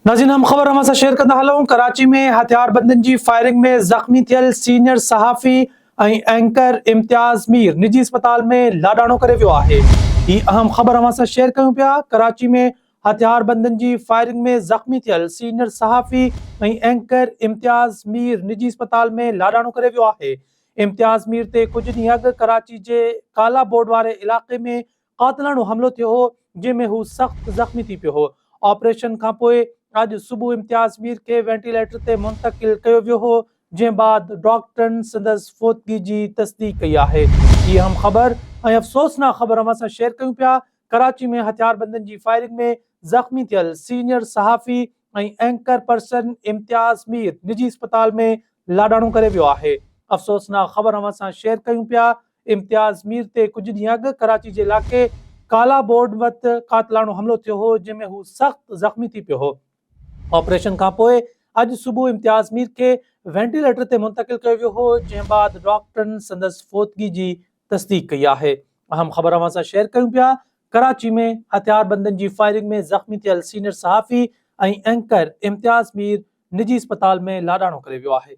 नाज़रीन, हम ख़बर अव्हां सां शेयर कंदा हलूं। कराची में हथियारबंदनि जी फायरिंग में ज़ख़्मी थियल सीनियर सहाफ़ी ऐं एंकर इम्तियाज़ मीर निजी अस्पताल में लाडाणो करे वियो आहे। ही अहम ख़बर अव्हां सां शेयर कयूं पिया। कराची में हथियारबंदनि जी फायरिंग में ज़ख़्मी थियल सीनियर सहाफ़ी ऐं एंकर इम्तियाज़ मीर निजी अस्पताल में लाडाणो करे वियो आहे। इम्तियाज़ मीर ते कुझु ॾींहं अॻु कराची जे काला बोर्ड वारे इलाक़े में क़ातिलाणो हमलो थियो हो, जंहिंमें हू सख़्तु ज़ख़्मी थी पियो हो। ऑपरेशन खां पोइ अॼु सुबुह इम्तियाज़ मीर खे वेंटिलेटर ते मुंतक़िल कयो वियो हो, जंहिं बाद डॉक्टरनि संदसि फ़ौतगी जी तस्दीक कई आहे। हीअ अहम ख़बर ऐं अफ़सोसनाक ख़बर अव्हां सां शेयर कयूं पिया। कराची में हथियारबंदनि जी फायरिंग में ज़ख़्मी थियल सीनियर सहाफ़ी ऐं एंकर पर्सन इम्तियाज़ मीर निजी अस्पताल में लाडाणो करे वियो आहे। अफ़सोसनाक ख़बर अव्हां सां शेयर कयूं पिया। इम्तियाज़ मीर ते कुझु ॾींहं अॻु कराची जे इलाइक़े काला बोर्ड वटि क़ातिलाणो हमलो थियो हो, जंहिंमें हू सख़्तु ज़ख़्मी थी पियो हो। ऑपरेशन खां पोइ अॼु सुबुह इम्तियाज़ मीर खे वेंटिलेटर ते मुंतक़िल कयो वियो हो, जंहिं बाद डॉक्टरनि संदसि फ़ौतगी जी तस्दीक कई आहे। अहम ख़बर अव्हां सां शेयर कयूं पिया। कराची में हथियारबंदनि जी फायरिंग में ज़ख़्मी थियल सीनियर सहाफ़ी ऐं एंकर इम्तियाज़ मीर निजी अस्पताल में लाडाणो करे वियो आहे।